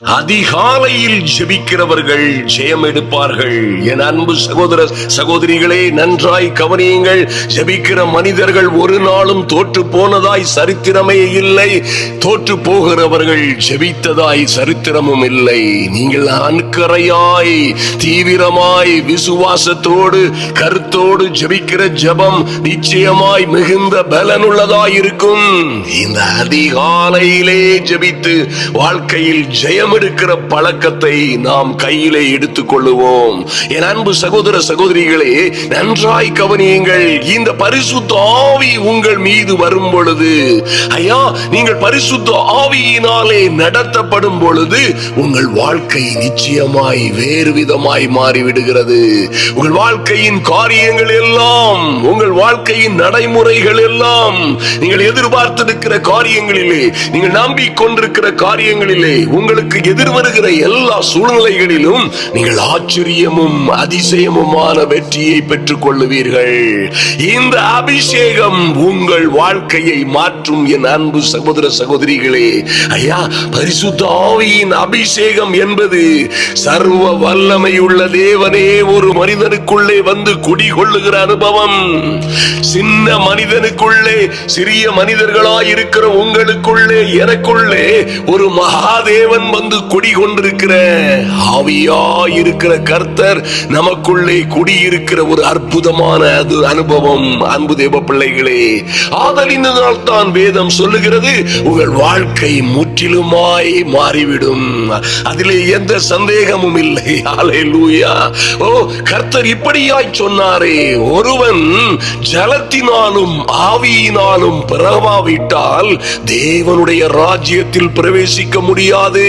அதிகாலையில் ஜெபிக்கிறவர்கள் ஜெயம் எடுப்பார்கள். என் அன்பு சகோதர சகோதரிகளே, நன்றாய் கவனியுங்கள். ஜெபிக்கிற மனிதர்கள் ஒரு நாளும் தோற்று போனதாய் சரித்திரமே இல்லை. தோற்று போகிறவர்கள் ஜெபித்ததாய் சரித்திரமும் இல்லை. நீங்கள் அன்கரையாய் தீவிரமாய் விசுவாசத்தோடு கருத்தோடு ஜெபிக்கிற ஜெபம் நிச்சயமாய் மிகுந்த பலனுள்ளதாய் இருக்கும். இந்த அதிகாலையிலே ஜெபித்து வாழ்க்கையில் ஜெயம் எடுக்கிற பழக்கத்தை நாம் கையிலே எடுத்துக் கொள்ளுவோம். என் அன்பு சகோதர சகோதரிகளே, நன்றாய் கவனியுங்கள். இந்த பரிசுத்த ஆவி உங்கள் மீது வரும் பொழுது, ஐயா, நீங்கள் பரிசுத்த ஆவியினாலே நடத்தப்படும் பொழுது உங்கள் வாழ்க்கை நிச்சயமாய் வேறு விதமாய் மாறிவிடுகிறது. உங்கள் வாழ்க்கையின் காரியங்கள் எல்லாம், உங்கள் வாழ்க்கையின் நடைமுறைகள் எல்லாம், நீங்கள் எதிர்பார்த்திருக்கிற காரியங்களிலே, நீங்கள் நம்பிக்கொண்டிருக்கிற காரியங்களிலே, உங்களுக்கு எதிர் வருகிற எல்லா சூழ்நிலைகளிலும் நீங்கள் ஆச்சரியமும் அதிசயமுமான வெற்றியை பெற்றுக் கொள்ளுவீர்கள். இந்த அபிஷேகம் உங்கள் வாழ்க்கையை மாற்றும். என் அன்பு சகோதர சகோதரிகளே, ஐயா, பரிசுத்த ஆவியின் அபிஷேகம் என்பது சர்வ வல்லமையுள்ள தேவனே ஒரு மனிதனுக்குள்ளே வந்து குடிகொள்ளுகிற அனுபவம். சின்ன மனிதனுக்குள்ளே, சிறிய மனிதர்களாய் இருக்கிற உங்களுக்குள்ளே, எனக்குள்ளே ஒரு மகாதேவன் வந்து குடிகொண்டிருக்கிற ஆவியாய் இருக்கிற கர்த்தர் நமக்குள்ளே குடியிருக்கிற ஒரு அற்புதமான அனுபவம். அன்பு தேவ பிள்ளைகளே, ஆதலினால் தான் வேதம் சொல்லுகிறது, உங்கள் வாழ்க்கை முற்றிலுமாய் மாறிவிடும். அதிலே எந்த சந்தேகமும் இல்லை. ஹல்லேலூயா. ஓ, கர்த்தர் இப்படியாய் சொன்னாரே, ஒருவன் ஜலத்தினாலும் ஆவியினாலும் பிறவாவிட்டால் தேவனுடைய ராஜ்யத்தில் பிரவேசிக்க முடியாது.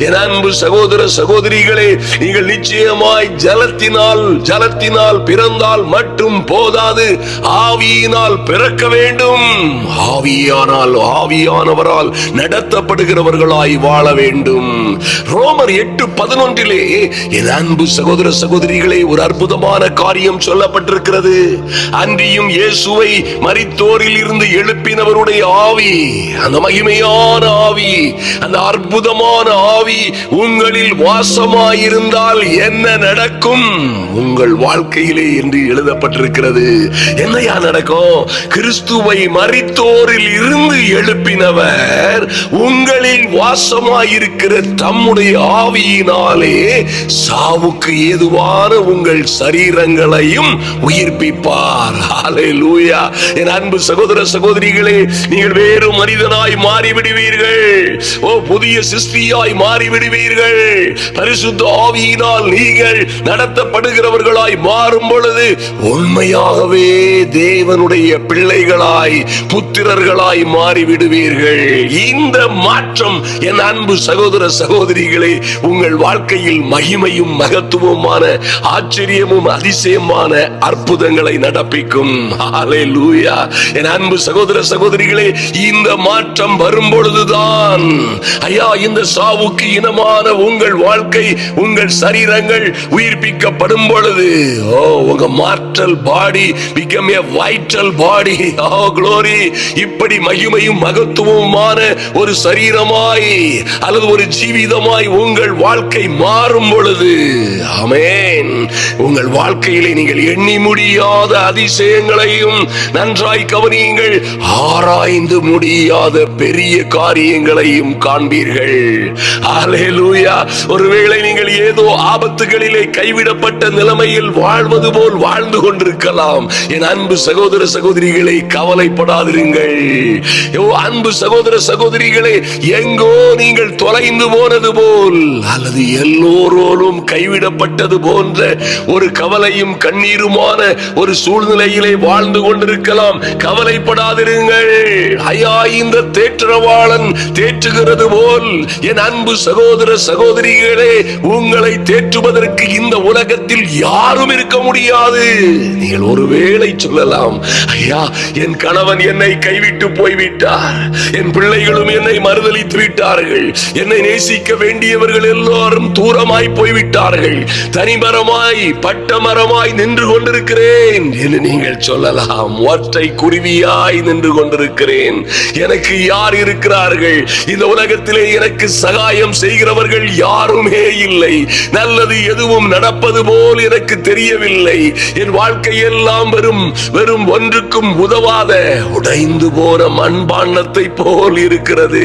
என் அன்பு சகோதர சகோதரிகளே, நீங்கள் நிச்சயமாய் ஜலத்தினால் பிறந்தால் மட்டும் போதாது, ஆவியினால் பிறக்க வேண்டும். ஆவியானால் ஆவியானவரால் நடத்தப்படுகிறவர்களாய் வாழ வேண்டும். ரோமர் 8:11 என் அன்பு சகோதர சகோதரிகளே, ஒரு அற்புதமான காரியம் சொல்லப்பட்டிருக்கிறது. அன்றியும் இயேசுவை மரித்தோரில் இருந்து எழுப்பினவருடைய ஆவி, அந்த மகிமையான ஆவி, அந்த அற்புதமான ஆவி உங்களில் வாசமாயிருந்தால் என்ன நடக்கும் உங்கள் வாழ்க்கையிலே என்று எழுதப்பட்டிருக்கிறது. என்னையா நடக்கும்? கிறிஸ்துவை மரித்தோரில் இருந்து எழுப்பினவர் உங்களில் வாசமாயிருக்கிற தம்முடைய ஆவியினாலே சாவுக்கு ஏதுவான உங்கள் சரீரங்களையும் உயிர்ப்பிப்பார். ஹல்லேலூயா. என் அன்பு சகோதர சகோதரிகளே, நீங்கள் வேறு மனிதனாய் மாறிவிடுவீர்கள். ஓ, புதிய சிருஷ்டியாய் மாறிவிடுவீர்கள். பரிசுத்த ஆவியினால் நீங்கள் நடத்தப்படுகிறவர்களாய் மாறும் பொழுது உண்மையாகவே தேவனுடைய பிள்ளைகளாய், புத்திரர்களாய் மாறிவிடுவீர்கள். இந்த மாற்றம் என் அன்பு சகோதர சகோதரிகளே உங்கள் வாழ்க்கையில் மகிமையும் மகத்துவமான ஆச்சரியமும் அதிசயமான அற்புதங்களை நடப்பிக்கும். ஹல்லேலூயா. என் அன்பு சகோதர சகோதரிகளே, இந்த மாற்றம் வரும் பொழுதுதான், ஐயா, இந்த சாவுக்கு இனமான உங்கள் வாழ்க்கை, உங்கள் சரீரங்கள் உயிர்ப்பிக்கப்படும் பொழுது, ஓ, உங்க mortal body become a vital body. ஓ, glory. இப்படி மகிமையும் மகத்துவமான ஒரு சரீரமாய் அல்லது ஒரு ஜீவிதமாய் உங்கள் வாழ்க்கை மாறும் பொழுது, ஆமென், உங்கள் வாழ்க்கையிலே நீங்கள் எண்ணி முடியாத அதிசயங்களையும், நன்றாய் கவனியுங்கள், ஆராய்ந்து முடியாத பெரிய காரியங்களையும் காண்பீர்கள். ஹல்லேலூயா. ஒருவேளை நீங்கள் ஏதோ ஆபத்துகளிலே கைவிடப்பட்ட நிலைமையில் வாழ்வது போல் வாழ்ந்து கொண்டிருக்கலாம். என் அன்பு சகோதர சகோதரிகளை, கவலைப்படாதிருங்கள். அன்பு சகோதர சகோதரிகளே, எங்கோ நீங்கள் தொலைந்து போனது போல் அல்லது எல்லோரோடும் கைவிடப்பட்டது போன்ற ஒரு கவலையும் கண்ணீருமான ஒரு சூழ்நிலையிலே வாழ்ந்து கொண்டிருக்கலாம். கவலைப்படாதிருங்கள். ஐயா, இந்த தேற்றவாளன் தேற்றுகிறது போல் என் அன்பு சகோதர சகோதரிகளே, உங்களை தேற்றுவதற்கு இந்த உலகத்தில் யாரும் இருக்க முடியாது. நீங்கள் ஒருவேளை சொல்லலாம், ஐயா, என் கணவன் என்னை கைவிட்டு போய்விட்டார், என் பிள்ளைகளும் என்னை மறுதலித்து விட்டார்கள், என்னை நேசிக்க வேண்டியவர்கள் எல்லாரும் தூரமாய் போய்விட்டார்கள், தனிமரமாய் பட்டமரமாய் நின்று கொண்டிருக்கிறேன் என்று நீங்கள் சொல்லலாம். ஒற்றை குருவியாய் நின்று கொண்டிருக்கிறேன். எனக்கு யார் இருக்கிறார்கள்? இந்த உலகத்திலே எனக்கு சகாயம் சகாயம் செய்கிறவர்கள் யாருமே இல்லை. நல்லது எதுவும் நடப்பது போல் எனக்கு தெரியவில்லை. என் வாழ்க்கையெல்லாம் வெறும் ஒன்றுக்கும் உதவாத உடைந்து போன மண்பாண்டத்தை போல் இருக்கிறது.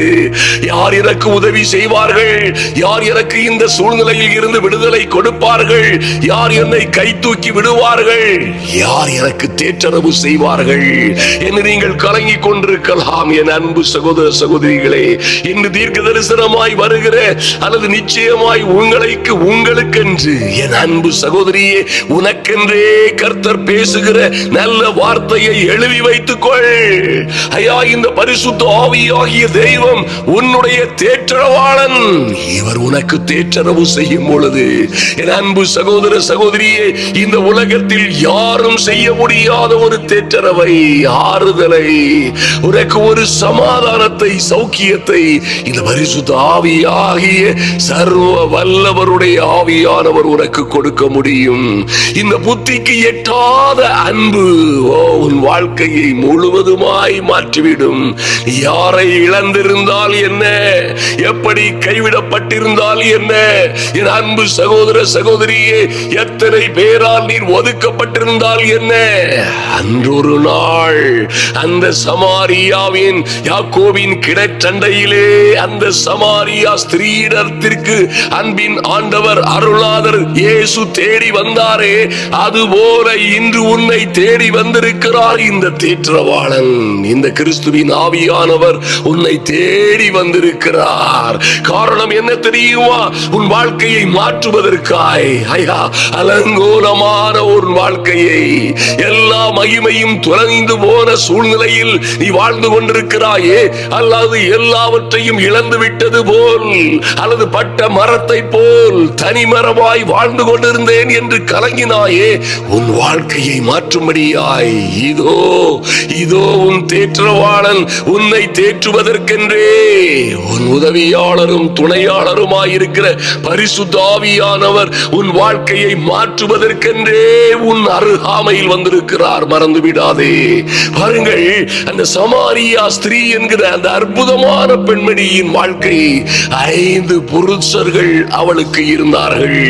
யார் எனக்கு உதவி செய்வார்கள்? யார் எனக்கு இந்த சூழ்நிலையில் இருந்து விடுதலை கொடுப்பார்கள்? யார் என்னை கை தூக்கி விடுவார்கள்? யார் எனக்கு தேற்றரவு செய்வார்கள் என்று நீங்கள் கலங்கிக் கொண்டிருக்கலாம். என் அன்பு சகோதர சகோதரிகளே, இன்று தீர்க்க தரிசனமாய் வருகிற அல்லது நிச்சயமாய் உங்களுக்கென்று என் அன்பு சகோதரியே, உனக்கென்றே கர்த்தர் பேசுகிற நல்ல வார்த்தையை எழுதி வைத்துக் கொள். ஐயா, இந்த பரிசுத்த ஆவியாகிய தெய்வம் உன்னுடைய தேற்றரவாளன். இவர் உனக்கு தேற்றரவு செய்யும் பொழுது என் அன்பு சகோதர சகோதரியே, இந்த உலகத்தில் யாரும் செய்ய முடியாத ஒரு தேற்றரவை, ஆறுதலை, உனக்கு ஒரு சமாதானத்தை, சௌக்கியத்தை இந்த பரிசுத்த ஆவியாகிய சர்வ வல்லவருடைய ஆவியானவர் உனக்கு கொடுக்க முடியும். இந்த புத்திக்கு எட்டாத அன்பு உன் வாழ்க்கையை முழுவதுமாய் மாற்றிவிடும். யாரை இழந்திருந்தால் என்ன, எப்படி கைவிடப்பட்டிருந்தால் என்ன, என் அன்பு சகோதர சகோதரியே, எத்தனை பேரால் நீர் ஒதுக்கப்பட்டிருந்தால் என்ன, அன்றொரு நாள் அந்த சமாரியாவின் யாக்கோபின் கிணற்றண்டையிலே அந்த சமாரியா ஸ்திரீடத்திற்கு அன்பின் ஆண்டவர் அருளாதர் இயேசு தேடி வந்தாரே, அதுபோல இன்று உன்னை தேடி வந்திருக்கிறார் இந்த தேற்றவாளன். இந்த கிறிஸ்துவின் ஆவியானவர் உன்னை தேடி வந்திருக்கிறார். காரணம் என்ன தெரியுமா? உன் வாழ்க்கையை மாற்றுவதற்காய். ஐயா, அலங்கோலமான ஒரு வாழ்க்கையை, எல்லா மகிமையும் தொலைந்து போன சூழ்நிலையில் நீ வாழ்ந்து கொண்டிருக்கிறாயே, அல்லது எல்லாவற்றையும் இழந்து விட்டது போல், அல்லது பட்ட மரத்தை போல் தனிமரமாய் வாழ்ந்து கொண்டிருந்தேன் என்று கலங்கினாயே, உன் வாழ்க்கையை மாற்றும்படியாய் இதோ உன் தேற்றவாளன் உன்னை தேற்றுவதற்கென்றே உன் உதவியாளரும் துணையாளருமாயிருக்கிற பரிசுத்த ஆவியானவர் உன் வாழ்க்கையை மாற்றுவதற்கென்றே உன் அருகாமையில் வந்திருக்கிறார். மறந்து விடாதே. பாருங்கள், அந்த சமாரியா ஸ்திரீ என்கிற அந்த அற்புதமான பெண்மணியின் வாழ்க்கை, 5 புருஷர்கள் அவளுக்கு இருந்தார்கள்.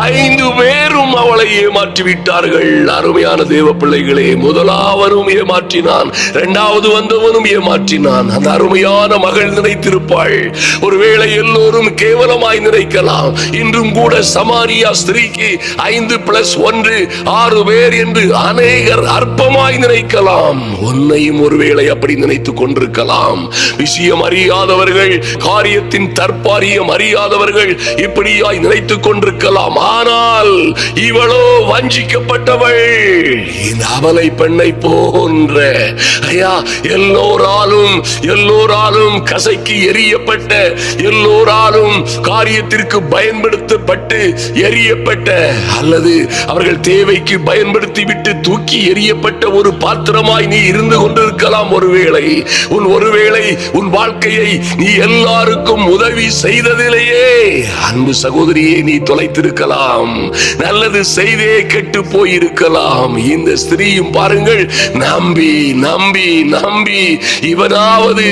5 பேரும் அவளை ஏமாற்றிவிட்டார்கள். அருமையான தேவ பிள்ளைகளே, முதலாவனும் ஏமாற்றினான், 2வது வந்தவனும் ஏமாற்றினான். அந்த அருமையான மகள் நினைத்திருப்பாள், ஒருவேளை எல்லோரும் கேவலமாய் நினைக்கலாம். இன்றும் கூட சமாரியா ஸ்திரீக்கு 5+1 6 பேர் என்று அநேகர் அற்பமாய் நினைக்கலாம். உன்னையும் ஒருவேளை அப்படி நினைத்துக் கொண்டிருக்கலாம். விஷயம் அறியாதவர்கள், காரியத்தின் தற்பாரியம் அறியாதவர்கள் இப்படியாய் நினைத்துக் கொண்டிருக்கலாம். ஆனால் இவளோ வஞ்சிக்கப்பட்டவள். இந்த அவலை பெண்ணை போன்ற ஐயா, எல்லோராலும் கசைக்கு எரியப்பட்ட, எல்லோராலும் காரியத்திற்கு பயன்படுத்தப்பட்டு எரியப்பட்ட, அல்லது அவர்கள் தேவைக்கு பயன்படுத்தி விட்டு தூக்கி எரியப்பட்ட ஒரு பாத்திரமாய் நீ இருந்து கொண்டிருக்கலாம். ஒருவேளை உன் வாழ்க்கையை நீ எல்லாருக்கும் உதவி செய்ததிலேயே அன்பு சகோதரியை நீ தொலைத்திருக்கலாம். நல்லது செய்தே கெட்டு போயிருக்கலாம். இந்த ஸ்திரீயும் பாருங்கள், நம்பி நம்பி நம்பி இவனாவது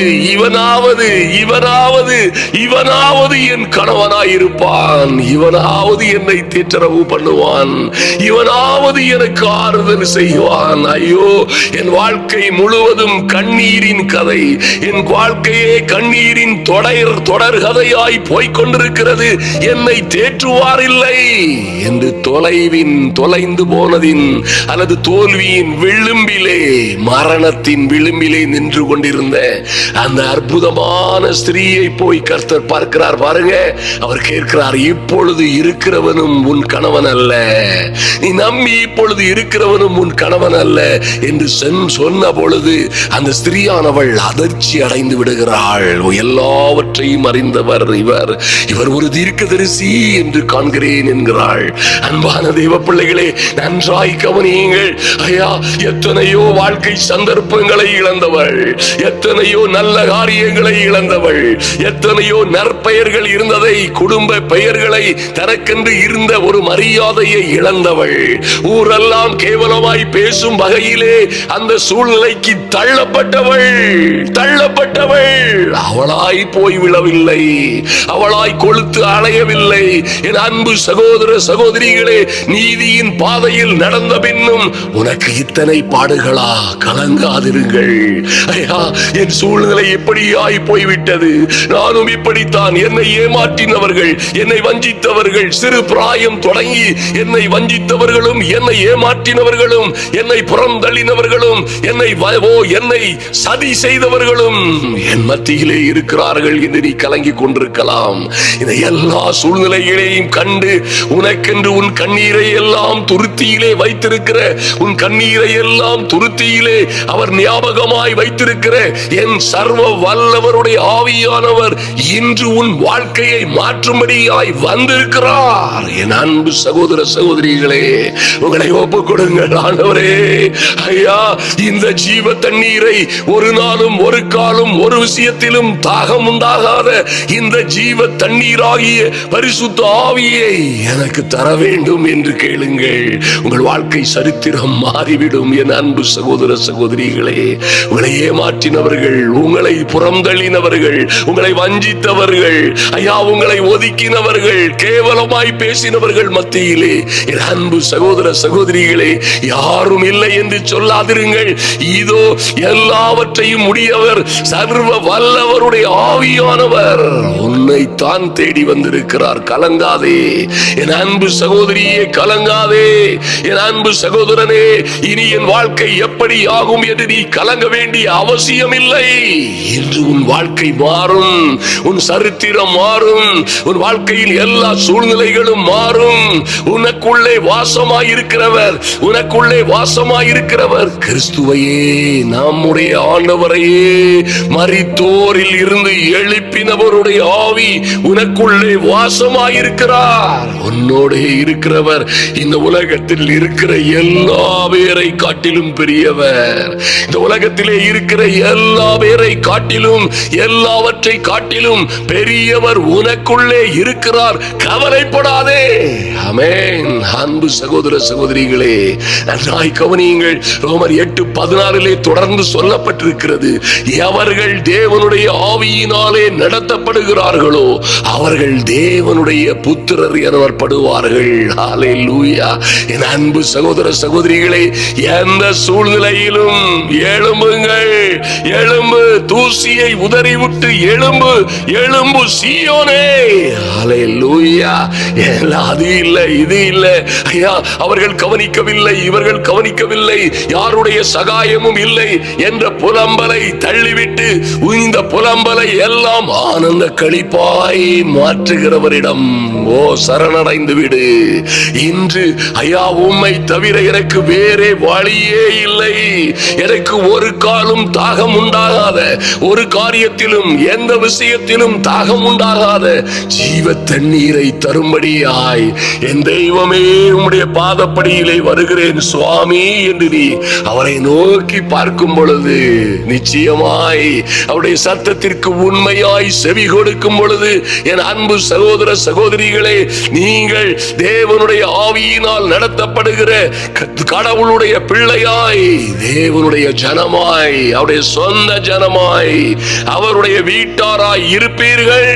என் கணவனாயிருப்பான், இவனாவது என்னை தேற்றரவு பண்ணுவான், இவனாவது எனக்கு ஆறுதல் செய்வான். ஐயோ, என் வாழ்க்கை முழுவதும் கண்ணீரின் கதை, என் வாழ்க்கையே கண்ணீரின் தொடர் கதையாய் போய்கொண்டிருக்கிறது. என்னை தேற்றுவார் இல்லை என்று தொலைந்து போனதின் அல்லது தோல்வியின் விளிம்பிலே, மரணத்தின் விளிம்பிலே நின்று கொண்டிருந்த அந்த அற்புதமான ஸ்திரீயை போய் கர்த்தர் பார்க்கிறார். பாருங்க, அவர் கேட்கிறார், இப்பொழுது இருக்கிறவனும் உன் கணவன் அல்ல, நீ நம்பி இப்பொழுது இருக்கிறவனும் உன் கணவன் அல்ல என்று சொன்ன பொழுது அந்த ஸ்திரீயானவள் அதிர்ச்சி அடைந்து விடுகிறாள். எல்லாவற்றையும் அறிந்தவர் இவர் ஒரு தீர்க்கதரிசி என்று காண்கிறேன் என்கிறாள். அன்பான தெய்வ பிள்ளைகளே, நன்றாய் கவனியுங்கள். ஐயா, எத்தனையோ வாழ்க்கை சந்தர்ப்பங்களை இழந்தவள், எத்தனையோ நல்ல காரியங்களை இழந்தவள், எத்தனையோ நற்பெயர்கள் இருந்ததை, குடும்ப பெயர்களை, தனக்கென்று இருந்த ஒரு மரியாதையை இழந்தவள், ஊரெல்லாம் கேவலமாய் பேசும் வகையிலே அந்த சூழ்நிலைக்கு தள்ளப்பட்டவள். அவளாய் போய் விழவில்லை. மாறவில்லை, அவளாய் கொழுத்து அலையவில்லை. என் அன்பு சகோதர சகோதரிகளே, நீதியின் பாதையில் நடந்த பின்னும் உனக்கு இத்தனை பாடுகளா? கலங்காதிருங்கள். ஐயா, என் சூழ்நிலை எப்படியாய் போய்விட்டது, நானும் இப்படித்தான். என்னை ஏமாற்றினவர்கள், என்னை வஞ்சித்தவர்கள், சிறு பிராயம் தொடங்கி என்னை வஞ்சித்தவர்களும், என்னை ஏமாற்றினவர்களும், என்னை புறம் தள்ளினவர்களும், என்னை சதி செய்தவர்களும் என் மத்தியிலே இருக்கிறார்கள் என்று நீ கலங்கிக் கொண்டிருக்கலாம். இந்த எல்லா சூழ்நிலைகளையும் கண்டு உனக்கென்று உன் கண்ணீரை எல்லாம் துருத்தியிலே வைத்திருக்கிற, உன் கண்ணீரை எல்லாம் துருத்தியிலே அவர் ஞாபகமாய் வைத்திருக்கிற என் சர்வ வல்லவருடைய ஆவியானவர் இன்று உன் வாழ்க்கையை மாற்றும்படியாய் வந்திருக்கிறார். என் அன்பு சகோதர சகோதரிகளே, உங்களை ஒப்புக் கொடுங்கள். ஆண்டவரே, ஐயா, இந்த ஜீவ தண்ணீரை ஒரு நாளும் ஒரு காலம் ஒரு விஷயத்திலும் தாகம் உண்டாகாத இந்த ஜீவ தண்ணீராகிய பரிசுத்த ஆவியை எனக்கு தர வேண்டும் என்று கேளுங்கள். உங்கள் வாழ்க்கை சரித்திரம் மாறிவிடும். என் அன்பு சகோதர சகோதரிகளே, உங்களை ஏமாற்றினவர்கள், உங்களை புறந்தள்ளினவர்கள், உங்களை வஞ்சித்தவர்கள், ஐயா, உங்களை ஒதுக்கினவர்கள், கேவலமாய் பேசினவர்கள் மத்தியிலே என் அன்பு சகோதர சகோதரிகளே, யாரும் இல்லை என்று சொல்லாதிருங்கள். இதோ எல்லாவற்றையும் உடையவர் சர்வ வல்லவருடைய ஆவியானவர் உன்னை தான் தேடி வந்திருக்கிறார். கலங்காதே என் அன்பு சகோதரியே, கலங்காதே என் அன்பு சகோதரனே. இனி என் வாழ்க்கை எப்படி ஆகும் என்று நீ கலங்க வேண்டிய அவசியம் இல்லை. இன்று உன் வாழ்க்கை மாறும், உன் சரித்திரம் மாறும், உன் வாழ்க்கையில் எல்லா சூழ்நிலைகளும் மாறும். உனக்குள்ளே வாசமாயிருக்கிறவர், உனக்குள்ளே வாசமாயிருக்கிறவர் கிறிஸ்துவையே, நம்முடைய ஆண்டவரையே, மரித்தோரில் இருந்து எழுப்பினவருடைய ஆவி உனக்குள்ளே வாசமாயிருக்கிறார். உன்னோட இருக்கிறவர் இந்த உலகத்தில் இருக்கிற எல்லா பேரை காட்டிலும் பெரியவர். இந்த உலகத்திலே இருக்கிற எல்லா பேரை காட்டிலும், எல்லாவற்றை காட்டிலும் பெரியவர் உனக்குள்ளே இருக்கிறார். கவலைப்படாதே. ஆமென். அன்பு சகோதர சகோதரிகளே, நன்றாய் கவனியுங்கள். ரோமர் 8:16 தொடர்ந்து சொல்லப்பட்டிருக்கிறது, எவர்கள் தேவனுடைய ஆவியினாலே நடத்தப்படுகிறார்களோ அவர்கள் தேவனுடைய புத்திரர் எனப்படுவார்கள். ஹல்லேலூயா. என் அன்பு சகோதர சகோதரிகளே, எந்த சூழ்நிலையிலும் எழும்புங்கள், எழும்பு, தூசியை உதறிவிட்டு எழும்பு, எழும்பு சீயோனே. ஹல்லேலூயா. அது இல்லை, இது இல்லை, ஐயா, அவர்கள் கவனிக்கவில்லை, இவர்கள் கவனிக்கவில்லை, யாருடைய சகாயமும் இல்லை என்ற புலம்பலை தள்ளிவிட்டு இந்த புலம்பலை எல்லாம் ஆனந்த களிப்பாய் மாற்றுகிறவரிடம் ஓ சரணடைந்து விடு. இன்று ஐயா, உம்மை தவிர எனக்கு வேறே வழியே இல்லை. எனக்கு ஒரு காலம் தாகம் உண்டாகாத, ஒரு காரியத்திலும் எந்த விஷயத்திலும் தாகம் உண்டாகாத ஜீவ தண்ணீரை தரும்படியாய் என் தெய்வமே உம்முடைய பாதப்படியிலே வருகிறேன் சுவாமி என்று நீ அவரை நோக்கி பார்க்கும் பொழுது, நிச்சயமாய் அவருடைய சத்தத்திற்கு உண்மையாய் செவி கொடுக்கும் பொழுது, என் அன்பு சகோதர சகோதரிகளே, நீங்கள் தேவனுடைய ஆவியினால் நடத்தப்படுகிற கடவுளுடைய பிள்ளையாய், தேவனுடைய ஜனமாய், அவருடைய சொந்த ஜனமாய், அவருடைய வீட்டாராய் இருப்பீர்கள்.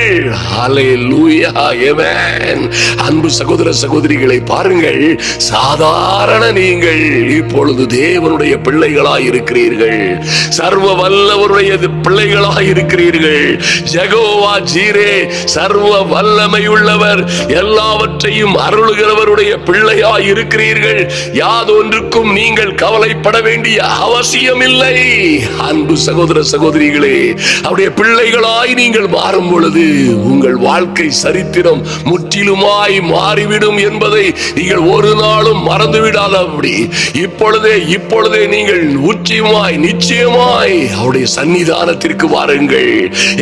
ஹல்லேலூயா. ஆமென். அன்பு சகோதர சகோதரிகளை பாருங்கள், சாதாரண நீங்கள் இப்பொழுது தேவனுடைய பிள்ளைகளாய் இருக்கிறீர்கள், சர்வ வல்லவருடைய பிள்ளைகளாய் இருக்கிறீர்கள். யெகோவா ஜீரே, சர்வ வல்லமை உள்ளவர், எல்லாவற்றையும் அருளுகிறவருடைய பிள்ளையாய் இருக்கிறீர்கள். யாதொன்றுக்கும் நீங்கள் கவலைப்பட வேண்டிய அவசியம் இல்லை. அன்பு சகோதர சகோதரிகளே, அவருடைய பிள்ளைகளாய் நீங்கள் மாறும் பொழுது உங்கள் வாழ்க்கை சரித்திரம் முற்றிலுமாய் மாறிவிடும் என்பதை நீங்கள் ஒரு நாளும் மறந்துவிடாதபடி இப்பொழுதே நீங்கள் நிச்சயமாய் அவருடைய சன்னிதானத்திற்கு வாருங்கள்.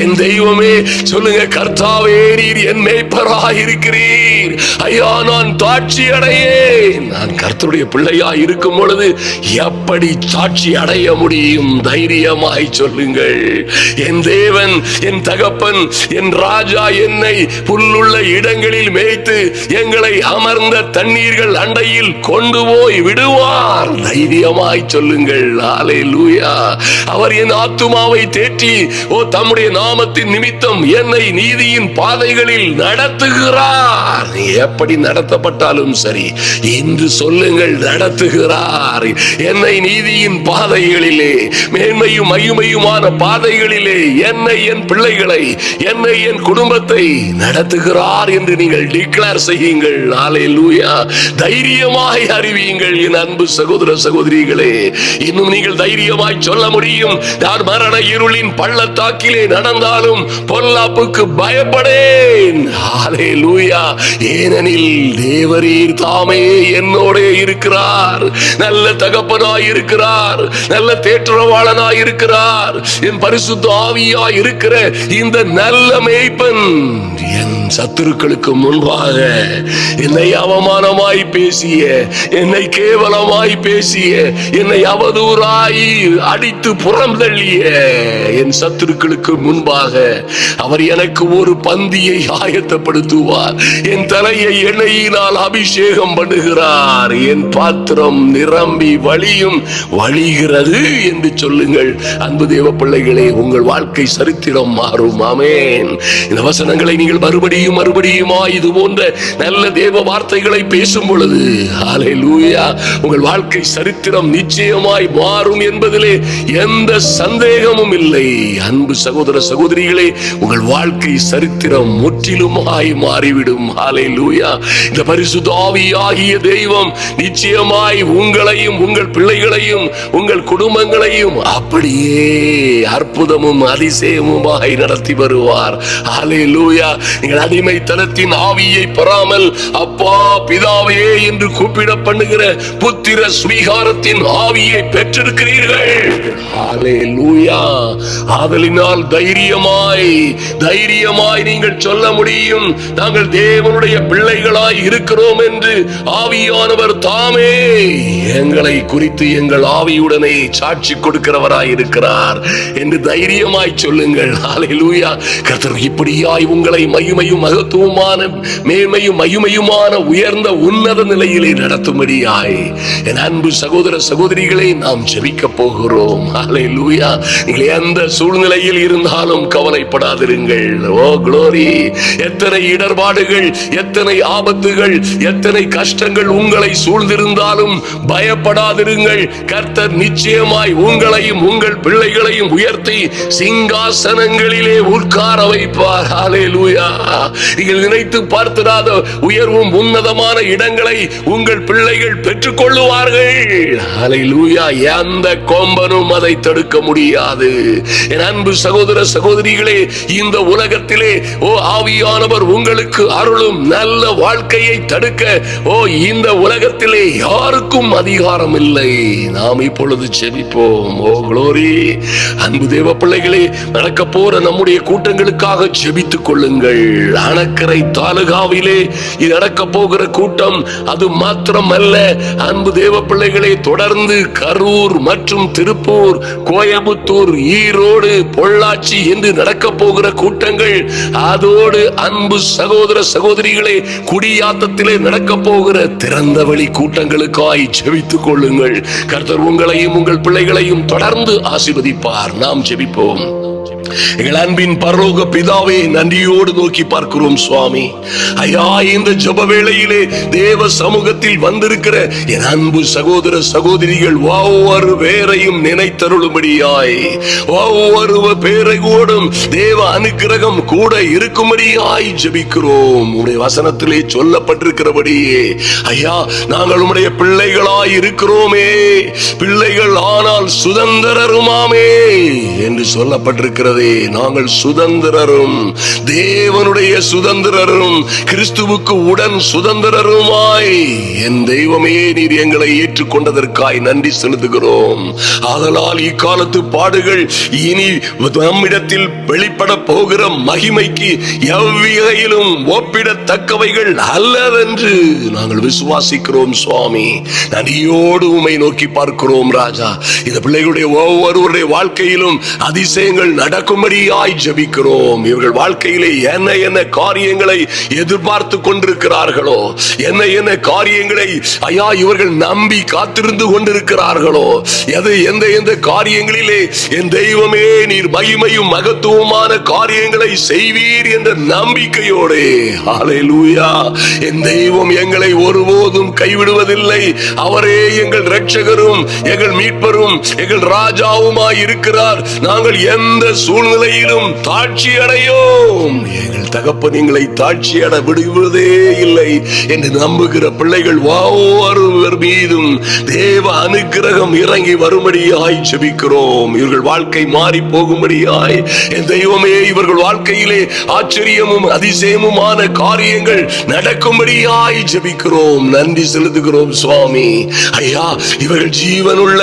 என் தெய்வமே, சொல்லுங்க, கர்த்தாவே, நீர் என் மேய்ப்பராய் இருக்கிறீர். ஐயா, நான் தாட்சி அடையேன். நான் கர்த்தருடைய பிள்ளையாய் இருக்கும் பொழுது எப்படி சாட்சி அடைய முடியும்? தைரியமாய் சொல்லுங்கள். என் தேவன், என் தகப்பன், என் ராஜா என்னை புல்லுள்ள இடங்களில் மேய்த்து எங்களை அமர்ந்த தண்ணீர்கள் அண்டையில் கொண்டு போய் விடுவார். தைரியமாய் சொல்லுங்கள். ஹல்லேலூயா. அவர் என் ஆத்துமாவை தேற்றி தம்முடைய நாமத்தின் நிமித்தம் நிமித்தம் என்னை நீதியின் பாதைகளில் நடத்துகிறார். நீ எப்படி நடத்தப்பட்டாலும் சரி என்று சொல்லுங்கள், நடத்துகிறார். என்னை நீதியின் பாதைகளிலே, மேன்மையும் மகிமையுமான பாதைகளிலே என்னை, என் பிள்ளைகளை, என்னை, என் குடும்பத்தை நடத்துகிறார் என்று நீங்கள் டிக்ளேர் செய்யுங்கள். ஹல்லேலூயா. தைரியமாய் அறிவியுங்கள் என் அன்பு சகோதர சகோதரிகளே. இன்னும் நீங்கள் தைரியமாய் சொல்ல முடியும், நான் மரண இருளின் பள்ளத்தாக்கிலே நடந்தாலும் பொல்லாப்புக்கு பயப்படேன். ஹல்லேலூயா. ஏனெனில் தேவரீர் தாமே என்னோட இருக்கிறார். நல்ல தகப்பனாய் இருக்கிறார், நல்ல தேற்றவாளனாய் இருக்கிறார். என் பரிசுத்த ஆவியாய் இருக்கிற இந்த நல்ல மேய்ப்பன் என் சத்துருக்களுக்கு முன்பாக என்னை அவமானமாய் பேசிய, என்னை கேவலமாய் பேசிய, என்னை அவதூறாய் அடித்து புறம் தள்ளிய என் சத்துருக்களுக்கு முன்பாக அவர் எனக்கு ஒரு பந்தியை ஆயத்தப்படுத்துவார். என் தலையை எண்ணெயினால் அபிஷேகம் பண்ணுகிறார். என் பாத்திரம் நிரம்பி வழிகிறது என்று சொல்லுங்கள். அன்பு தேவ பிள்ளைகளே, உங்கள் வாழ்க்கை சரித்திரம் மாறும். ஆமென். இந்த வசனங்களை நீங்கள் மறுபடியுமா இது போன்ற நல்ல தேவ வார்த்தைகளை பேசும் பொழுது, ஹல்லேலூயா, உங்கள் வாழ்க்கை சரித்திரம் நிச்சயமாய் மாறும் என்பதிலே எந்த சந்தேகமும் இல்லை. அன்பு சகோதர சகோதரிகளே, உங்கள் வாழ்க்கை சரித்திரம் முற்றிலுமாய் மாறிவிடும். ஹல்லேலூயா. இந்த பரிசுத்த ஆவியாகிய தெய்வம் நிச்சயமாய் உங்களையும், உங்கள் பிள்ளைகளையும், உங்கள் குடும்பங்களையும் அப்படியே அற்புதமும் அதிசயமுமாய் நடத்தி வருவார். ஹல்லேலூயா. நீங்கள் அடிமைத்தனத்தின் ஆவியை பெறாமல் அப்பா பிதாவே என்று கூப்பிட பண்ணுகிற புத்திர சுவீகாரத்தின் ஆவியை பெற்றிருக்கிறீர்கள். ஹல்லேலூயா. ஆதலினால் தைரியமாய் நீங்கள் சொல்ல முடியும், நாங்கள் தேவனுடைய பிள்ளைகளாய் இருக்கிறோம் என்று ஆவியானவர் தாமே எங்களை குறித்து எங்கள் ஆவியுடனே சாட்சி கொடுக்கிறவராய் இருக்கிறார் என்று தைரியமாய் சொல்லுங்கள். ஹல்லேலூயா. கர்த்தர் இப்படியாய் உங்களை மகிமையும் மகத்துவமான, மேன்மையும் மகிமையுமான உயர்ந்த உன்னத நிலையிலே நடத்தும்படியாய் என் அன்பு சகோதர சகோதரிகளை நாம் ஜெபிக்க போகிறோம். ஹல்லேலூயா. நீங்கள் எந்த சூழ்நிலையில் இருந்தாலும் கவலைப்படாதிருங்கள். ஓ க்ளோரி. எத்தனை இடர்பாடுகள், எத்தனை ஆபத்துகள், எத்தனை கஷ்டங்கள் உங்களை சூழ்ந்திருந்தாலும் பயப்படாதிருங்கள். கர்த்தர் நிச்சயமாய் உங்களையும் உங்கள் பிள்ளைகளையும் உயர்த்தி சிங்காசனங்களிலே உட்கார வைப்பார். ஹல்லேலூயா. நீங்கள் நினைத்து பார்த்திராத உயர்வும் உன்னதமான இடங்களை உங்கள் பிள்ளைகள் பெற்றுக் கொள்ளுவார்கள். ஹல்லேலூயா. எந்த கொம்பனும் அதை தடுக்க முடியாது. என் அன்பு சகோதர சகோதரிகளே, இந்த உலகத்திலே ஆவியானவர் உங்களுக்கு அருளும் நல்ல வாழ்க்கையை தடுக்க இந்த உலகத்திலே யாருக்கும் அதிகாரம் இல்லை. நாம் இப்பொழுது ஜெபிப்போம். ஓ க்ளோரி. அன்பு தேவ பிள்ளைகளே, நடக்க போற நம்முடைய கூட்டங்களுக்காக ஜெபித்துக் கொள்ளுங்கள். அணக்கரை தாலுகாவிலே இது நடக்க போகிற கூட்டம் அது மாத்திரம் அல்ல. அன்பு தேவ பிள்ளைகளே, தொடர்ந்து கரூர் மற்றும் திருப்பூர், கோயம்புத்தூர், ஈரோடு, பொள்ளாச்சி என்று நடக்க போகிற கூட்டங்கள், அதோடு அன்பு சகோதர சகோதரிகளே, குடியாத்தத்திலே நடக்க போகிற திறந்த வழி கூட்டங்களுக்காய் ஜெபித்துக் கொள்ளுங்கள். கர்த்தர் உங்களையும் உங்கள் பிள்ளைகளையும் தொடர்ந்து ஆசீர்வதிப்பார். நாம் ஜெபிப்போம். எங்கள் அன்பின் பரலோக பிதாவே, நன்றியோடு நோக்கி பார்க்கிறோம் சுவாமி. ஐயா, இந்த ஜெப வேளையிலே தேவ சமூகத்தில் வந்திருக்கிற என் அன்பு சகோதர சகோதரிகள் ஒவ்வொரு பேரையும் நினைத்தருளும்படியாய், ஒவ்வொரு பேரையோடும் தேவ அனுக்கிரகம் கூட இருக்கும்படியாய் ஜெபிக்கிறோம். உம்முடைய வசனத்திலே சொல்லப்பட்டிருக்கிறபடியே ஐயா, நாங்கள் உம்முடைய பிள்ளைகளாய் இருக்கிறோமே, பிள்ளைகள் ஆனால் சுதந்திரருமாமே என்று சொல்லப்பட்டிருக்கிறது. நாங்கள் சுதந்திரரும், தேவனுடைய சுதந்திரரும், கிறிஸ்துவுக்கு உடன் சுதந்திரருமாய் என் தெய்வமே நீர் எங்களை ஏற்றுக்கொண்டதற்காய் நன்றி செலுத்துகிறோம். ஆதலால் இக்காலத்து பாடுகள் இனி நம்மிடத்தில் வெளிப்பட போகிற மகிமைக்கு எவ்விகையிலும் ஒப்பிடத்தக்கவைகள் அல்லவென்று நாங்கள் விசுவாசிக்கிறோம் சுவாமி. நன்றியோடு உம்மை நோக்கி பார்க்கிறோம் ராஜா. இந்த பிள்ளைகளுடைய ஒவ்வொருவருடைய வாழ்க்கையிலும் அதிசயங்கள் நடக்கும் நடக்கும்படியாய் ஜெபிக்கிறோம். இவர்கள் வாழ்க்கையிலே என்ன என்ன காரியங்களை எதிர்பார்த்து கொண்டிருக்கிறார்களோ, என்ன என்ன காரியங்களை ஐயா இவர்கள் நம்பி காத்திருந்து கொண்டிருக்கிறார்களோ, எந்த எந்த காரியங்களிலே என் தெய்வமே நீர் மகிமையும் மகத்துவமான காரியங்களை செய்வீர் என்ற நம்பிக்கையோடு, ஹல்லேலூயா, என் தெய்வம் எங்களை ஒருபோதும் கைவிடுவதில்லை. அவரே எங்கள் இரட்சகரும் எங்கள் மீட்பரும் எங்கள் ராஜாவுமாய் இருக்கிறார். நாங்கள் எந்த சூழ்நிலையிலும் தாழ்ச்சி அடையோம். எங்கள் தகப்பன் எங்களை தாழ்ச்சி அட விடுவதே இல்லை என்று நம்புகிற பிள்ளைகள் ஒவ்வொருவர் மீதும் தேவ அனுக்கிரகம் இறங்கி வரும்படியாய் ஜெபிக்கிறோம். இவர்கள் வாழ்க்கை மாறி போகும்படியாய் என் தெய்வமே இவர்கள் வாழ்க்கையிலே ஆச்சரியமும் அதிசயமுமான காரியங்கள் நடக்கும்படியாய் ஜெபிக்கிறோம். நன்றி செலுத்துகிறோம் சுவாமி. ஐயா இவர்கள் ஜீவனுள்ள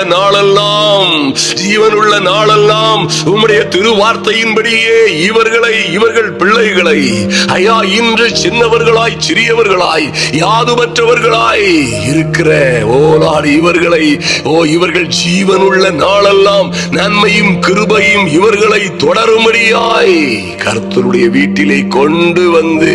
நாளெல்லாம் உம்முடைய திருவார்த்தையின்படியே இவர்கள் பிள்ளைகளை ஐயா இன்று சின்னவர்களாய் சிறியவர்களாய் யாதுமற்றவர்களாய் இருக்கிற இவர்கள் ஜீவனுள்ள நாளெல்லாம் நன்மையும் கிருபையும் இவர்களை தொடரும்படியாய் கர்த்தருடைய வீட்டிலே கொண்டு வந்து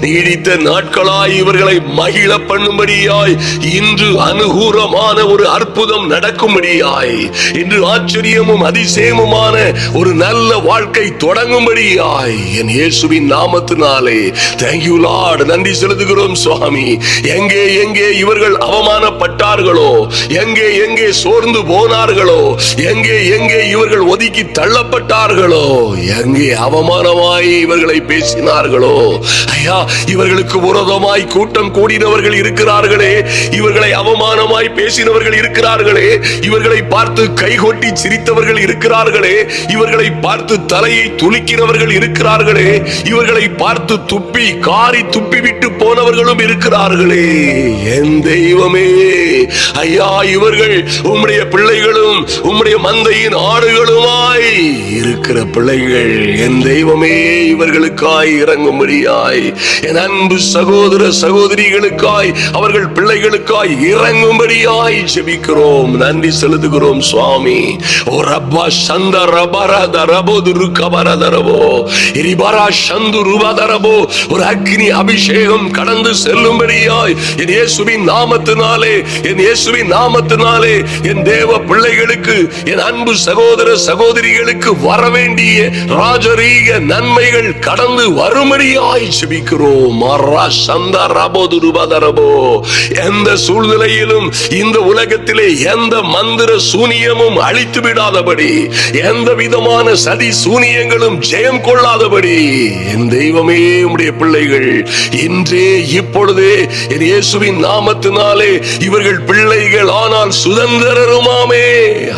நீடித்த நாட்களாய் இவர்களை மகிழ பண்ணும்படியாய் இன்று அனுகூலமான ஒரு அற்புதம் நடக்கும்படியாய், இன்று ஆச்சரியமும் அதிசயமுமான ஒரு நல்ல வாழ்க்கை தொடங்கும்படியாய் என் இயேசுவின் நாமத்தினாலே thank you Lord, நன்றி செலுத்துகிறோம் சுவாமி. எங்கே எங்கே இவர்கள் அவமானப்பட்டார்களோ, எங்கே எங்கே சோர்ந்து போனார்களோ, எங்கே எங்கே இவர்கள் ஒதுக்கி தள்ளப்பட்டார்களோ, எங்கே அவமானமாய் இவர்களை பேசினார்களோ, ஐயா இவர்களுக்கு விரோதமாய் கூட்டம் கூடினவர்கள் இருக்கிறார்களே, இவர்களை அவமானமாய் பேசினவர்கள் இருக்கிறார்களே, இவர்களை பார்த்து கைகொட்டி சிரித்தவர்கள் இருக்கிறார்களே, இவர்களை பார்த்து தலையை துளிக்கிறவர்கள் இருக்கிறார்களே, இவர்களை பார்த்து துப்பி காரி துப்பி விட்டு போனவர்களும் இருக்கிறார்களே, என் தெய்வமே ஐயா இவர்கள் உம்முடைய பிள்ளைகளும் உம்முடைய மந்தையின் ஆடுகளுமாய் இருக்கிற பிள்ளைகள், என் தெய்வமே இவர்களுக்காய் இறங்கும்படியாய், என் அன்பு சகோதர சகோதரிகளுக்காய் அவர்கள் பிள்ளைகளுக்காய் இறங்கும்படியாய் ஜெபிக்கிறோம். நன்றி செலுத்துகிறோம் சுவாமி. ஓ ரப்பா சந்த ரபரத ரபோதுரு கபரதரபோ இரிபரா சந்து ருபதரபோ ஒரு அக்னி அபிஷேகம் கடந்து செல்லும்படியாய் என் இயேசுவின் நாமத்தினாலே என் தேவ பிள்ளைகளுக்கு என் அன்பு சகோதர சகோதரிகளுக்கு வரவேண்டிய ராஜரீக நன்மைகள் கடந்து வரும்படியாய் ஜெபிக்கிறோம். மரா சந்த ரபோதுரு பதரபோ எந்த சூழ்நிலையிலும் இந்த உலகத்திலே எந்த மந்திர சூனியமும் அழித்து விடாதபடி, எந்த விதமான சதி சூனியங்களும் ஜெயம் கொள்ளாதபடி என் தெய்வமே உம்முடைய பிள்ளைகள் இன்றே இப்பொழுதே என் இயேசுவின் நாமத்தினாலே இவர்கள் பிள்ளைகள் ஆனால் சுதந்திரருமாமே.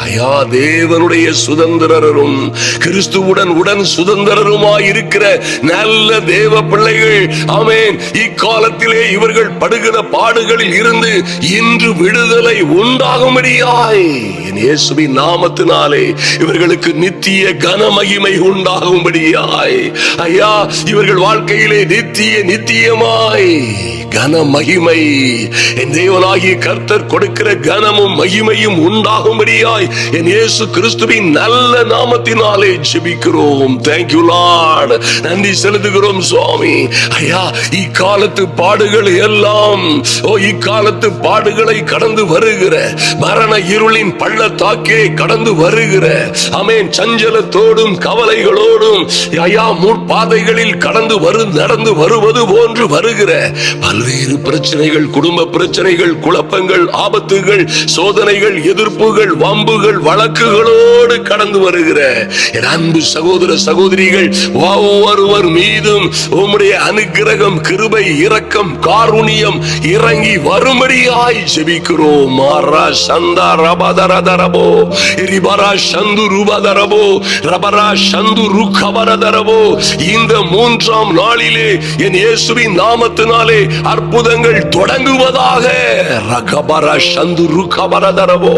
ஐயா தேவனுடைய சுதந்திரரும் கிறிஸ்துவுடன் உடன் சுதந்திரருமாய் இருக்கிற நல்ல தேவ பிள்ளைகள் ஆமென். இக்காலத்திலே இவர்கள் படுகிற பாடுகளில் இருந்து இன்று விடுதலை உண்டாகும்படியாய் என் இயேசுவின் நாமத்தினாலே இவர்களுக்கு நித்திய கனமகிமை உண்டாகும்படியாய் ஐயா இவர்கள் வாழ்க்கையிலே நித்தியமாய் கனமகிமை என் தேவனாகிய கர்த்தர் கொடுக்கிற கனமும் மகிமையும் உண்டாகும்படியாய் என் இயேசு கிறிஸ்துவின் நல்ல நாமத்தினாலே ஜெபிக்கிறோம். Thank you Lord, நன்றி செலுத்துகிறோம் சுவாமி. ஐயா இக்காலத்து பாடுகள் எல்லாம் இக்காலத்து பாடுகளை கடந்து வருகிற மரண இருளின் பள்ளத்தாக்கே கடந்து வருகிற ஆமென் சஞ்சலத்தோடும் கவலைகளோடும் ஐயா முற்பாதைகளில் நடந்து வருவது போன்று வருகிற பல்வேறு பிரச்சனைகள், குடும்ப பிரச்சனைகள், குழப்பங்கள், ஆபத்துகள், சோதனைகள், எதிர்ப்புகள், வம்புகள், வழக்குகளோடு கடந்து வருகிற என் அன்பு சகோதர சகோதரிகள் ஒவ்வொருவர் மீதும் உம்முடைய அனுக்கிரகம், கிருபை, இரக்கம், காருண்யம் இறங்கி வரும்படியாய் ஜெபிக்கிறோம். மாரா சந்தா ரபதரதரபோ ரிபரா சந்து ருபதரபோ ரபரா சந்து ருகபரதரபோ இந்த மூன்றாம் நாளிலே என் இயேசுவின் நாமத்தினாலே அற்புதங்கள் தொடங்குவதாக. ரகபரா சந்து ருகபரதரபோ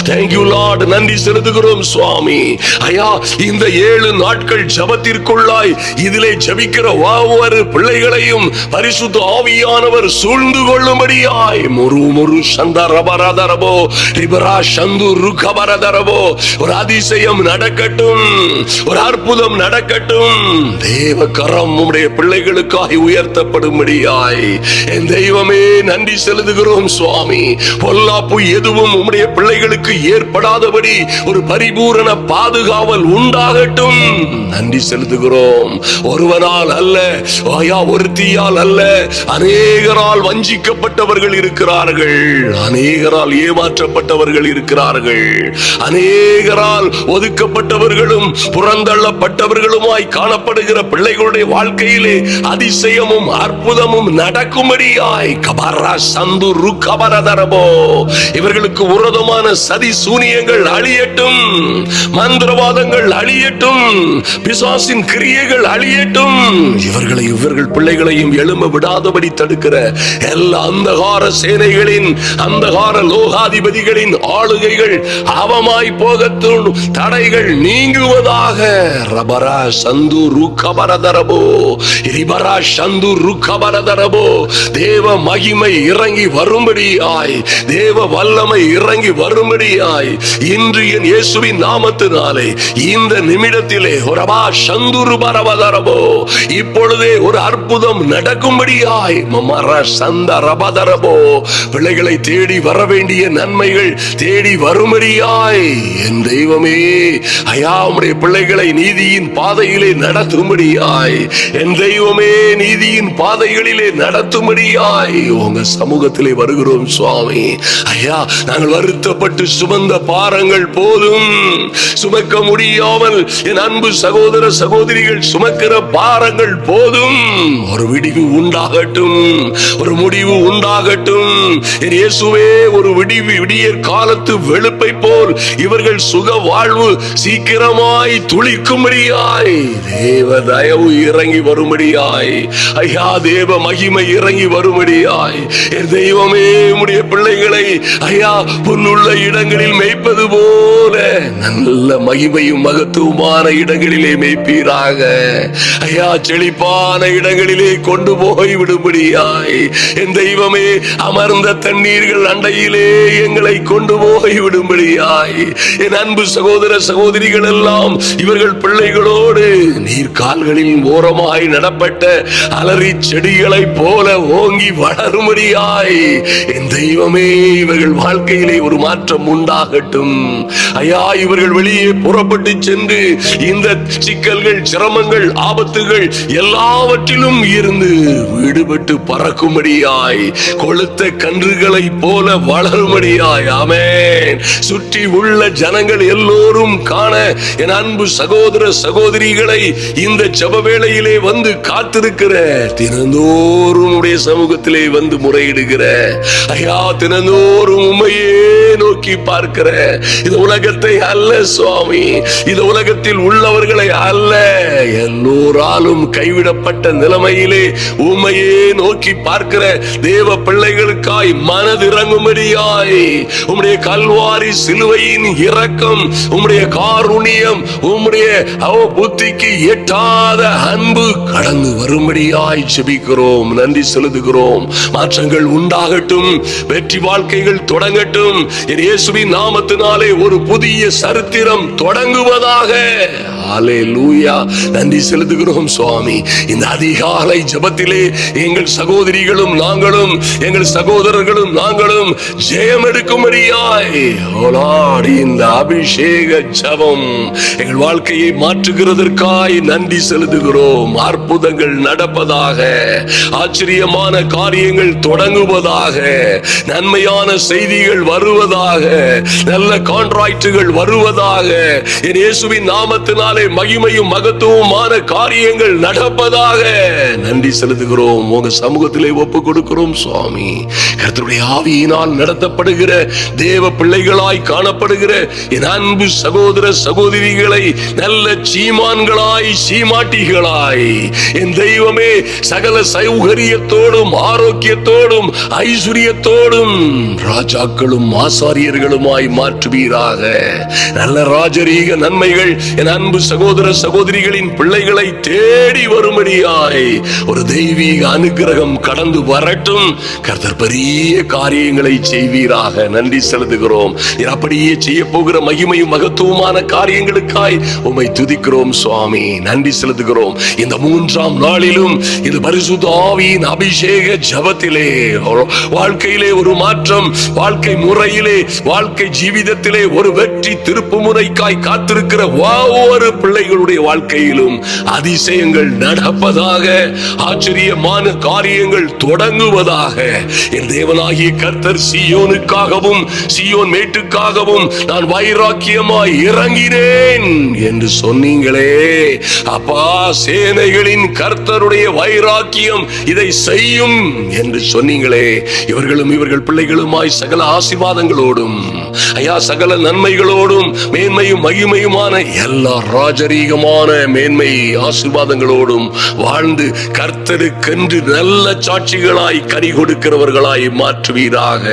Thank you Lord, நன்றி செலுத்துகிறோம் சுவாமி. ஐயா இந்த 7 நாட்கள் ஜெபத்திற்குள்ளாய் இதிலே ஜெபிக்கிற ஒவ்வொரு பிள்ளைகளையும் பரிசுத்த ஆவியானவர் சூழ்ந்து கொள்ளும்படியாய் முரு சந்த ரபரதரபோ ரிபரா சந்து ருகபரதரபோ. ஒரு அதிசயம் நடக்கட்டும், ஒரு அற்புதம் நடக்கட்டும். தேவ கரம் உம்முடைய பிள்ளைகளுக்காய் உயர்த்தப்படும்படியாய் என் தெய்வமே நன்றி செலுத்துகிறோம் சுவாமி. பொல்லாப்பு எதுவும் உம்முடைய பிள்ளைகளுக்கு ஏற்படாதபடி ஒரு பரிபூரண பாதுகாவல் உண்டாகட்டும். நன்றி செலுத்துகிறோம். ஒருவனால் அல்ல, ஒருத்தியால் அல்ல, அநேகரால் வஞ்சிக்கப்பட்டவர்கள் இருக்கிறார்கள், அநேகரால் ஏமாற்றப்பட்டவர்கள் இருக்கிறார்கள், அநேகரால் ஒதுக்கப்பட்டவர்களும் புறந்தள்ளப்பட்டவர்களுமாய் காணப்படுகிற பிள்ளைகளுடைய வாழ்க்கையிலே அதிசயமும் அற்புதமும் நடக்கும்படியாய் கபரா சந்து ருகபரதரபோ. இவர்களுக்கு விரோதமான சதி சூனியங்கள் அழியட்டும், மந்திரவாதங்கள் அழியட்டும், பிசாசின் கிரியைகள் அழியட்டும். இவர்கள் பிள்ளைகளையும் எழும்ப விடாதபடி தடுக்கிற எல்லா அந்தகார சேனைகளின், அந்தகார லோகாதிபதிகளின் ஆளுகைகள் அவமாய் போகட்டும், தடைகள் நீங்குவதாக. ரபரா சந்து ருகபரதரபோ, ரிபரா சந்து ருகபரதரபோ. தேவ மகிமை இறங்கி வரும்படியாய், தேவ வல்லமை இறங்கி வரும்படியாய் இன்று என் இயேசுவின் நாமத்தினாலே இந்த நிமிடத்திலே ஒரபா சந்துரு பரவதரபோ இப்பொழுதே ஒரு அற்புதம் நடக்கும்படியாய் மமர சந்த ரபதரபோ. பிள்ளைகளை தேடி வர வேண்டிய நன்மைகள் தேடி வரும்படியாய் என் தெய்வமே ஐயா உம்முடைய பிள்ளைகளை நீதியின் பாதையிலே நடத்தும்படியாய், என் தெய்வமே நீதியின் பாதைகளிலே நடத்தும்படியாய் உங்க சமூகத்திலே வருகிறோம் சுவாமி. ஐயா நாங்கள் வருத்தப்பட்டு சுமந்த பாரங்கள் போதும், சுமக்க முடியாமல் என் அன்பு சகோதர சகோதரிகள் சுமக்கிற பாரங்கள் போதும். ஒரு விடிவு உண்டாகட்டும், ஒரு முடிவு உண்டாகட்டும். என் இயேசுவே ஒரு விடியற் காலத்து வெளுப்பை போல் இவர்கள் சுக வாழ்வு சீக்கிரமாய் துளிக்கும்படியாய் தேவ தயவு இறங்கி வரும்படியாய், ஐயா தேவ மகிமை இறங்கி வரும்படியாய் என் தெய்வமே உம்முடைய பிள்ளைகளை ஐயா பொன்னுள்ள இடங்களில் மேய்ப்பது போல நல்ல மகிமையும் மகத்துவமான இடங்களிலே மேய்ப்பீராக. ஐயா செழிப்பான இடங்களிலே கொண்டு போய் விடும்படியாய் என் தெய்வமே அமர்ந்த தண்ணீர்கள் அண்டையிலே எங்களை கொண்டு போய் விடும்படியாய் என் அன்பு சகோதர சகோதரிகள் எல்லாம் இவர்கள் பிள்ளைகளோடு நீர் கால்களில் ஓரமாய் நடப்பட்ட அலறி செடிகளை போல ஓங்கி வளரும்படியாய் என் தெய்வமே இவர்கள் வாழ்க்கையிலே ஒரு மாற்றம் உண்டாகட்டும். ஐயா இவர்கள் வெளியே புறப்பட்டு சென்று இந்த சிக்கல்கள், சிரமங்கள், ஆபத்துகள் எல்லாவற்றிலும் இருந்து விடுபட்டு பறக்கும்படியாய் கொளுத்த கன்றுகளை போல வளரும்படியாய் ஆமென். சுற்றி உள்ள ஜனங்கள் எல்லோரும் காண என் அன்பு சகோதர சகோதரிகளை இந்த ஜெப வேளையிலே வந்து காத்திருக்கிற தினந்தோறும் உடைய சமூகத்திலே வந்து முறையிடுகிற ஐயா தினந்தோறும் உம்மையே நோக்கி பார்க்கிற இந்த உலகத்தை அல்ல சுவாமி, இந்த உலகத்தில் உள்ளவர்களை அல்ல, எல்லோராலும் கைவிடப்பட்ட நிலைமையிலே உம்மையே நோக்கி பார்க்கிற தேவ பிள்ளைகளுக்காய் மனதிறங்கும்படியாய் உம்முடைய கல்வாரி சிலுவையின் இரக்கம், உம்முடைய காருண்யம், உம்முடைய புத்திக்கு எட்டாத அன்பு கடந்து வரும்படியாய் ஜெபிக்கிறோம். நன்றி செலுத்துகிறோம். மாற்றங்கள் உண்டாகட்டும், வெற்றி வாழ்க்கைகள் தொடங்கட்டும். இயேசுவின் நாமத்தினாலே ஒரு புதிய சரித்திரம் தொடங்குவதாக. ஹல்லேலூயா. நன்றி செலுத்துகிறோம் சுவாமி. இந்த அதிகாலை ஜெபத்திலே எங்கள் சகோதரிகளும் நாங்களும், எங்கள் சகோதரர்களும் நாங்களும் ஜெயம் எடுக்கும்படியாய் இந்த அபிஷேக ஜெபம் எங்கள் வாழ்க்கையை மாற்றுகிறதற்காய் நன்றி செலுத்துகிறோம். அற்புதங்கள் நடப்பதாக, ஆச்சரியமான காரியங்கள் தொடங்குவதாக, நன்மையான செய்திகள் வருவதாக, நல்ல கான்ட்ராக்டுகள் வருவதாக, என் இயேசுவின் நாமத்தினாலே மகிமையும் மகத்துவமான காரியங்கள் நடப்பதாக நன்றி செலுத்துகிறோம். உங்க சமூகத்திலே ஒப்பு கொடுக்கிறோம் சுவாமி. கர்த்தருடைய ஆவியினால் நடத்தப்படுகிற தேவ பிள்ளைகளாய் காணப்படுகிற என் அன்பு சகோதர சகோதரிகளை நல்ல சீமான்களாய் சீமாட்டிகளாய் என் தெய்வமே சகல சௌகரியத்தோடும் ஆரோக்கியத்தோடும் ஐஸ்வரியத்தோடும் ராஜாக்களும் ஆசாரியர்களுமாய் மாற்றுவீராக. நல்ல ராஜரீக நன்மைகள் என் அன்பு சகோதர சகோதரிகளின் பிள்ளைகளை தேடி வரும்படியாய் ஒரு தெய்வீக அனுக்கிரகம் கடந்து வரட்டும். கர்த்தர் பெரிய காரியங்களை செய்வீராக. நன்றி செலுத்துகிறோம். நீர் அப்படியே செய்ய போகிற மகிமையும் மகத்துவமான காரியங்களுக்காய் உம்மை துதிக்கிறோம் சுவாமி. நன்றி செலுத்துகிறோம். இந்த 3ஆம் நாளிலும் இந்த பரிசுத்த ஆவியின் அபிஷேக ஜெபத்திலே வாழ்க்கையிலே ஒரு மாற்றம், வாழ்க்கை முறையிலே, வாழ்க்கை ஜீவிதத்திலே ஒரு வெற்றி திருப்பு முனைக்காய் காத்திருக்கிற ஒவ்வொரு பிள்ளைகளுடைய வாழ்க்கையிலும் அதிசயங்கள் நடப்பதாக, ஆச்சரியமான காரியங்கள் தொடங்குவதாக. என் தேவனாகிய கர்த்தர் சீயோனுக்காகவும் சீயோன் மேட்டுக்காகவும் நான் வைராக்கியமாய் இறங்கினேன் என்று சொன்னீங்களே அப்பா. சேனைகளின் கர்த்தருடைய வைராக்கியம் இதை செய்யும் என்று சொன்னீங்களே. இவர்களும் இவர்கள் பிள்ளைகளுமாய் சகல ஆசீர்வாதங்களோடும் ஐயா, சகல நன்மைகளோடும் மேன்மையும் மகிமையுமான எல்லா ராஜரீகமான மேன்மை ஆசீர்வாதங்களோடும் வாழ்ந்து கர்த்தருக்கென்று நல்ல சாட்சிகளாய் கனி கொடுக்கிறவர்களாய் மாற்றுவீராக.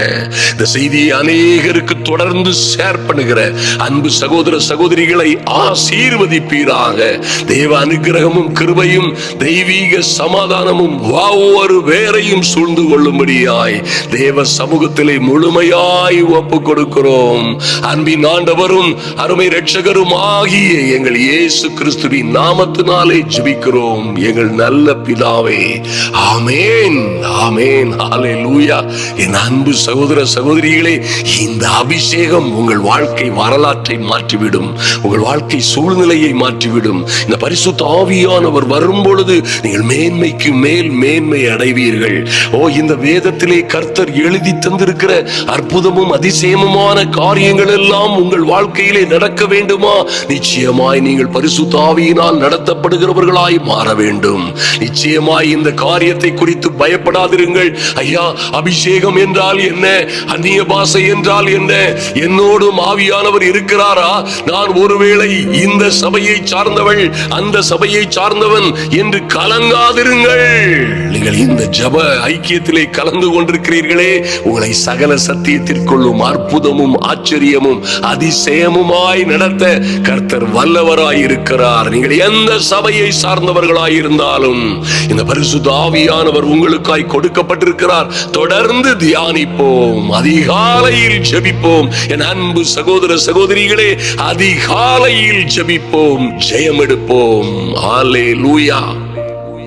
இந்த செய்தியை அநேகருக்கு தொடர்ந்து ஷேர் பண்ணுகிற அன்பு சகோதர சகோதரிகளை ஆசீர்வதிப்பீராக. தேவ அனுக்கிரகமும் கிருபையும் தெய்வீக சமாதானமும் ஒவ்வொரு வேரையும் சூழ்ந்து கொள்ளும்படியாய் தேவ சமூகத்திலே முழுமையாய் ஒப்பு கொடுக்கிறோம். அன்பின் ஆண்டவரும் அருமை இரட்சகரும் ஆகிய எங்கள் இயேசு கிறிஸ்துவின் நாமத்தினாலே ஜெபிக்கிறோம் எங்கள் நல்ல பிதாவே. ஆமென், ஆமென், ஹல்லேலூயா. என் அன்பு சகோதர சகோதரிகளே, இந்த அபிஷேகம் உங்கள் வாழ்க்கை வரலாற்றை மாற்றிவிடும், உங்கள் வாழ்க்கை சூழ்நிலையை மாற்றிவிடும். இந்த பரிசுத்த ஆவியானவர் வரும் பொழுது நீங்கள் மேன்மைக்கு மேல் மேன்மை அடைவீர்கள். இந்த வேதத்திலே கர்த்தர் எழுதி தந்திருக்கிற அற்புதமும் அதிசயமுமான காரியங்கள் எல்லாம் உங்கள் வாழ்க்கையிலே நடக்க வேண்டுமா? நிச்சயமாய் நீங்கள் பரிசுத்த ஆவியினால் நடத்தப்படுகிறவர்களாய் மாற வேண்டும். நிச்சயமாய் இந்த காரியத்தை குறித்து பயப்படாதிருங்கள். ஐயா, அபிஷேகம் என்றால் என்ன, அந்நிய பாஷை என்றால் என்ன, என்னோடும் ஆவியானவர் இருக்கிறாரா, நான் ஒருவேளை இந்த சபையை சார்ந்தவள் அந்த சபையை சார்ந்தவன் என்று கலங்காதிருங்கள். நீங்கள் இந்த ஜப ஐக்கியத்திலே கலந்து கொண்டிருக்கிறீர்களே, உங்களை சகல சத்தியத்திற்குள்ளும் அற்புதமும் ஆச்சரியமும் அதிசயமுமாய் நடத்த கர்த்தர் வல்லவராய் இருக்கிறார். நீங்கள் எந்த சபையை சார்ந்தவர்களாய் இருந்தாலும் இந்த பரிசுத்த ஆவியானவர் உங்களுக்காய் கொடுக்கப்பட்டிருக்கிறார். தொடர்ந்து தியானிப்போம், அதிகாலையில் ஜெபிப்போம். என் அன்பு சகோதர சகோதரிகளே, அதிகாலையில் ஜெபிப்போம், ஜெயம் எடுப்போம். ஹல்லேலூயா.